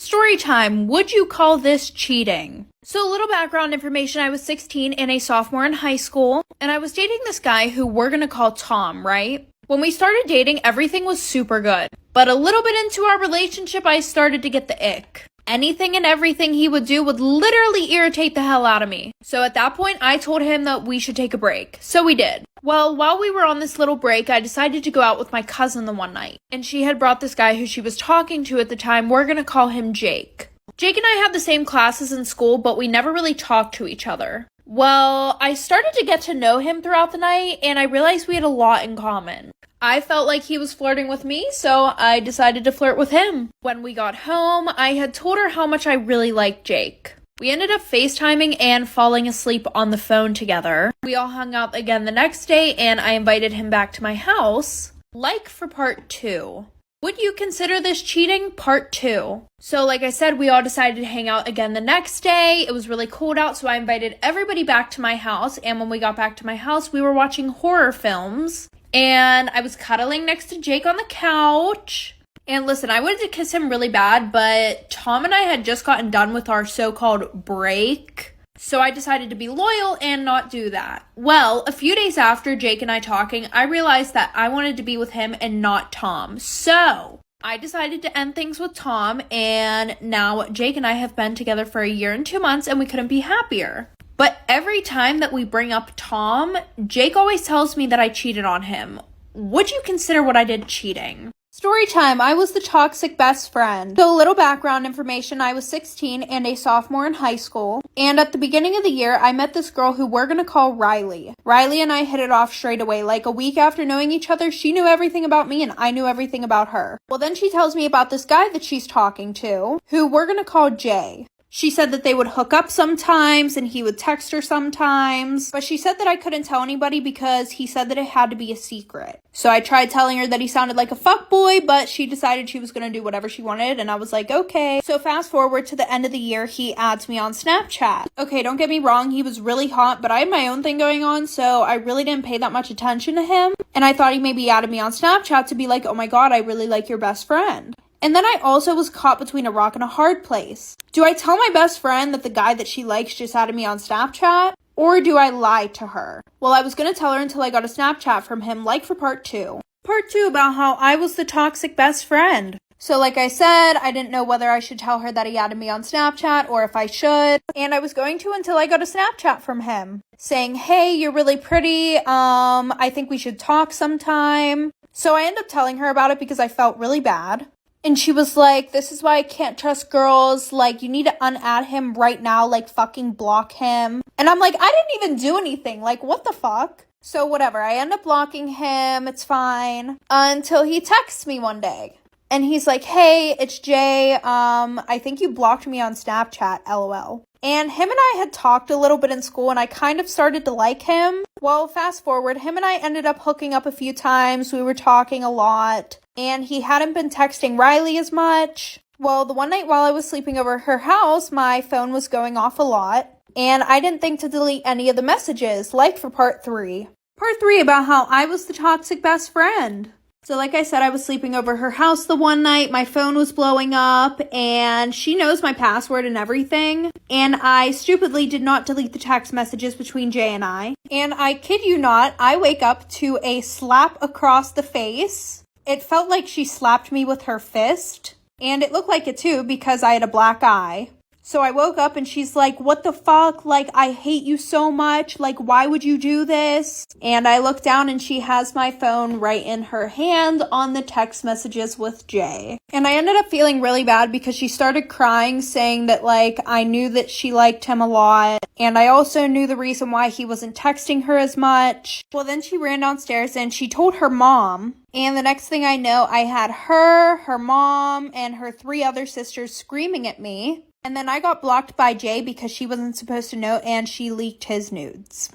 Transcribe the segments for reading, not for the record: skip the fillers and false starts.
Story time. Would you call this cheating? So a little background information. I was 16 and a sophomore in high school, and I was dating this guy who we're gonna call Tom, right? When we started dating, everything was super good. But a little bit into our relationship, I started to get the ick. Anything and everything he would do would literally irritate the hell out of me. So at that point, I told him that we should take a break. So we did. Well, while we were on this little break, I decided to go out with my cousin the one night. And she had brought this guy who she was talking to at the time. We're gonna call him Jake. Jake and I had the same classes in school, but we never really talked to each other. Well, I started to get to know him throughout the night, and I realized we had a lot in common. I felt like he was flirting with me, so I decided to flirt with him. When we got home, I had told her how much I really liked Jake. We ended up FaceTiming and falling asleep on the phone together. We all hung out again the next day, and I invited him back to my house. Like for part 2. Would you consider this cheating? Part 2. So like I said, we all decided to hang out again the next day. It was really cold out, so I invited everybody back to my house. And when we got back to my house, we were watching horror films. And I was cuddling next to Jake on the couch. And listen, I wanted to kiss him really bad, but Tom and I had just gotten done with our so-called break. So I decided to be loyal and not do that. Well, a few days after Jake and I talking, I realized that I wanted to be with him and not Tom. So I decided to end things with Tom, and now Jake and I have been together for a year and 2 months, and we couldn't be happier. But every time that we bring up Tom, Jake always tells me that I cheated on him. Would you consider what I did cheating? Story time. I was the toxic best friend. So a little background information. I was 16 and a sophomore in high school. And at the beginning of the year, I met this girl who we're going to call Riley. Riley and I hit it off straight away. Like a week after knowing each other, she knew everything about me and I knew everything about her. Well, then she tells me about this guy that she's talking to, who we're going to call Jay. She said that they would hook up sometimes and he would text her sometimes. But she said that I couldn't tell anybody because he said that it had to be a secret. So I tried telling her that he sounded like a fuckboy, but she decided she was going to do whatever she wanted. And I was like, okay. So fast forward to the end of the year, he adds me on Snapchat. Okay, don't get me wrong. He was really hot, but I had my own thing going on. So I really didn't pay that much attention to him. And I thought he maybe added me on Snapchat to be like, oh my God, I really like your best friend. And then I also was caught between a rock and a hard place. Do I tell my best friend that the guy that she likes just added me on Snapchat? Or do I lie to her? Well, I was going to tell her until I got a Snapchat from him, like for part 2. Part 2 about how I was the toxic best friend. So like I said, I didn't know whether I should tell her that he added me on Snapchat or if I should. And I was going to until I got a Snapchat from him saying, hey, you're really pretty. I think we should talk sometime. So I ended up telling her about it because I felt really bad. And she was like, this is why I can't trust girls. Like, you need to unadd him right now. Like, fucking block him. And I'm like, I didn't even do anything. Like, what the fuck? So whatever. I end up blocking him. It's fine. Until he texts me one day. And he's like, hey, it's Jay. I think you blocked me on Snapchat, LOL. And him and I had talked a little bit in school and I kind of started to like him. Well, fast forward, him and I ended up hooking up a few times. We were talking a lot. And he hadn't been texting Riley as much. Well, the one night while I was sleeping over her house, my phone was going off a lot. And I didn't think to delete any of the messages, like for part 3. Part 3 about how I was the toxic best friend. So like I said, I was sleeping over her house the one night. My phone was blowing up and she knows my password and everything. And I stupidly did not delete the text messages between Jay and I. And I kid you not, I wake up to a slap across the face. It felt like she slapped me with her fist. And it looked like it too because I had a black eye. So I woke up and she's like, what the fuck? Like, I hate you so much. Like, why would you do this? And I look down and she has my phone right in her hand on the text messages with Jay. And I ended up feeling really bad because she started crying, saying that, like, I knew that she liked him a lot. And I also knew the reason why he wasn't texting her as much. Well, then she ran downstairs and she told her mom. And the next thing I know, I had her mom, and her 3 other sisters screaming at me. And then I got blocked by Jay because she wasn't supposed to know and she leaked his nudes.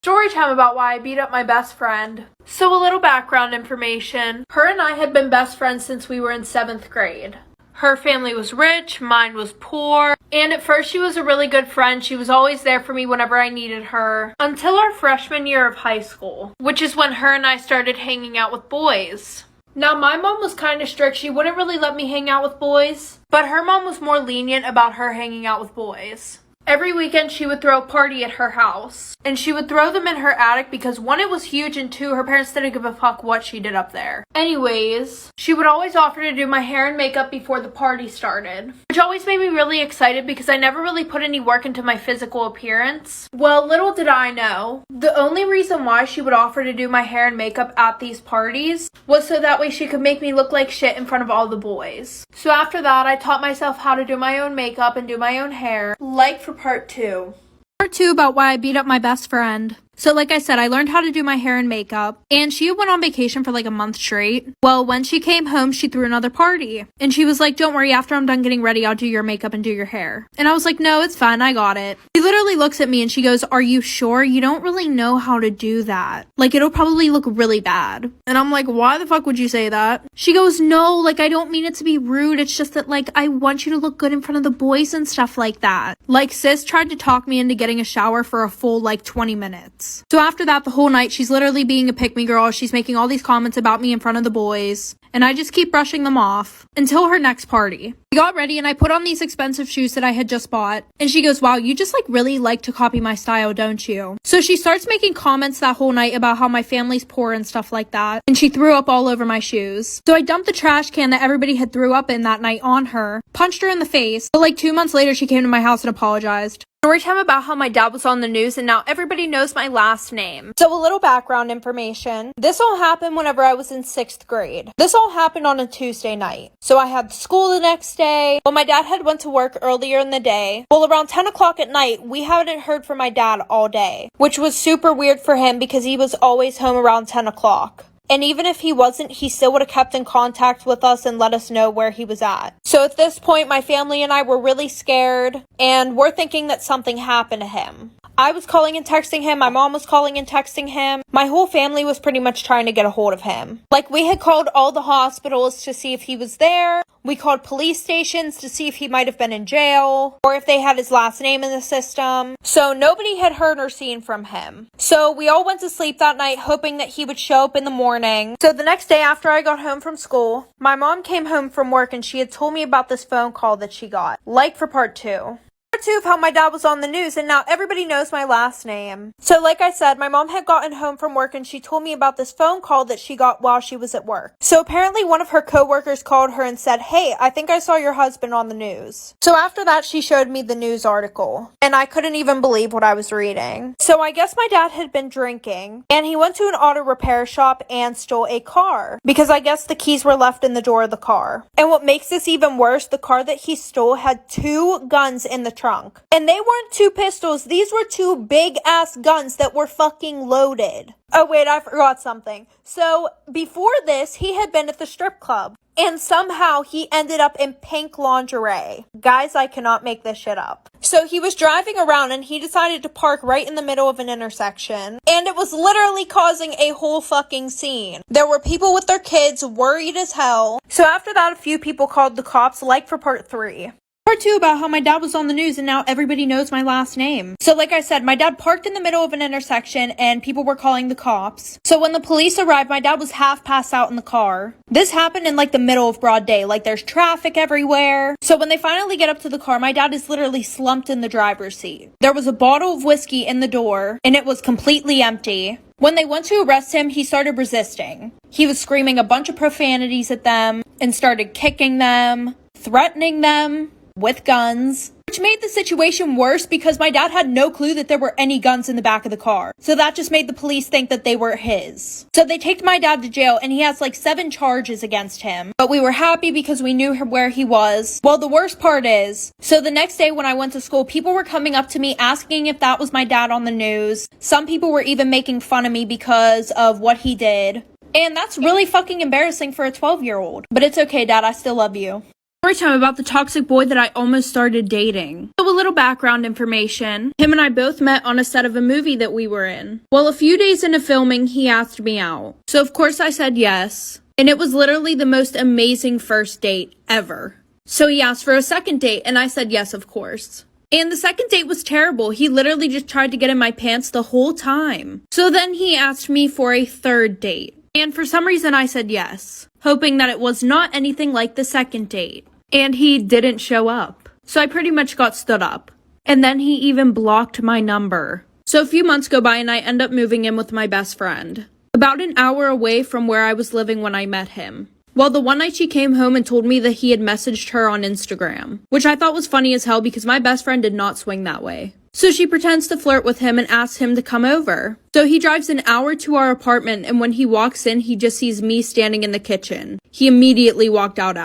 Story time about why I beat up my best friend. So a little background information. Her and I had been best friends since we were in 7th grade. Her family was rich, mine was poor. And at first she was a really good friend. She was always there for me whenever I needed her. Until our freshman year of high school, which is when her and I started hanging out with boys. Now, my mom was kind of strict. She wouldn't really let me hang out with boys, but her mom was more lenient about her hanging out with boys. Every weekend, she would throw a party at her house, and she would throw them in her attic because one, it was huge, and two, her parents didn't give a fuck what she did up there. Anyways, she would always offer to do my hair and makeup before the party started, which always made me really excited because I never really put any work into my physical appearance. Well, little did I know, the only reason why she would offer to do my hair and makeup at these parties was so that way she could make me look like shit in front of all the boys. So after that, I taught myself how to do my own makeup and do my own hair, like for part 2. Part 2 about why I beat up my best friend. So like I said, I learned how to do my hair and makeup, and she went on vacation for like a month straight. Well, when she came home, she threw another party, and she was like, don't worry, after I'm done getting ready, I'll do your makeup and do your hair. And I was like, no, it's fine, I got it. She literally looks at me and she goes, are you sure? You don't really know how to do that. Like, it'll probably look really bad. And I'm like, why the fuck would you say that? She goes, no, like, I don't mean it to be rude. It's just that, like, I want you to look good in front of the boys and stuff like that. Like, sis tried to talk me into getting a shower for a full, like, 20 minutes. So after that, the whole night, she's literally being a pick-me girl. She's making all these comments about me in front of the boys, and I just keep brushing them off until her next party. We got ready, and I put on these expensive shoes that I had just bought, and she goes, wow, you just, like, really like to copy my style, don't you? So she starts making comments that whole night about how my family's poor and stuff like that, and she threw up all over my shoes. So I dumped the trash can that everybody had threw up in that night on her, punched her in the face, but like 2 months later, she came to my house and apologized. Storytime about how my dad was on the news and now everybody knows my last name. So a little background information. This all happened whenever I was in 6th grade. This all happened on a Tuesday night. So I had school the next day. Well, my dad had went to work earlier in the day. Well, around 10 o'clock at night, we hadn't heard from my dad all day, which was super weird for him because he was always home around 10 o'clock. And even if he wasn't, he still would have kept in contact with us and let us know where he was at. So at this point, my family and I were really scared, and we're thinking that something happened to him. I was calling and texting him, my mom was calling and texting him. My whole family was pretty much trying to get a hold of him. Like, we had called all the hospitals to see if he was there. We called police stations to see if he might have been in jail, or if they had his last name in the system. So nobody had heard or seen from him. So we all went to sleep that night hoping that he would show up in the morning. So the next day after I got home from school, my mom came home from work and she had told me about this phone call that she got. Like for part 2. Part 2 of how my dad was on the news and now everybody knows my last name. So like I said, my mom had gotten home from work and she told me about this phone call that she got while she was at work. So apparently one of her coworkers called her and said, hey, I think I saw your husband on the news. So after that, she showed me the news article and I couldn't even believe what I was reading. So I guess my dad had been drinking and he went to an auto repair shop and stole a car because I guess the keys were left in the door of the car. And what makes this even worse, the car that he stole had 2 guns in the trunk. And they weren't 2 pistols. These were 2 big ass guns that were fucking loaded. Oh wait, I forgot something. So before this, he had been at the strip club. And somehow he ended up in pink lingerie. Guys, I cannot make this shit up. So he was driving around and he decided to park right in the middle of an intersection. And it was literally causing a whole fucking scene. There were people with their kids worried as hell. So after that, a few people called the cops, like for part 3. Part 2 about how my dad was on the news and now everybody knows my last name. So like I said, my dad parked in the middle of an intersection and people were calling the cops. So when the police arrived, my dad was half passed out in the car. This happened in like the middle of broad day, like there's traffic everywhere. So when they finally get up to the car, my dad is literally slumped in the driver's seat. There was a bottle of whiskey in the door and it was completely empty. When they went to arrest him, he started resisting. He was screaming a bunch of profanities at them and started kicking them, threatening them with guns, which made the situation worse because my dad had no clue that there were any guns in the back of the car. So that just made the police think that they were his. So they take my dad to jail and he has like 7 charges against him. But we were happy because we knew where he was. Well, the worst part is, so the next day when I went to school, people were coming up to me asking if that was my dad on the news. Some people were even making fun of me because of what he did. And that's really fucking embarrassing for a 12-year-old. But it's okay, Dad, I still love you. Storytime about the toxic boy that I almost started dating. So a little background information. Him and I both met on a set of a movie that we were in. Well, a few days into filming, he asked me out. So of course I said yes. And it was literally the most amazing first date ever. So he asked for a second date and I said yes, of course. And the second date was terrible. He literally just tried to get in my pants the whole time. So then he asked me for a third date. And for some reason I said yes, hoping that it was not anything like the second date. And he didn't show up. So I pretty much got stood up. And then he even blocked my number. So a few months go by and I end up moving in with my best friend, about an hour away from where I was living when I met him. Well, the one night she came home and told me that he had messaged her on Instagram, which I thought was funny as hell because my best friend did not swing that way. So she pretends to flirt with him and asks him to come over. So he drives an hour to our apartment, and when he walks in, he just sees me standing in the kitchen. He immediately walked out.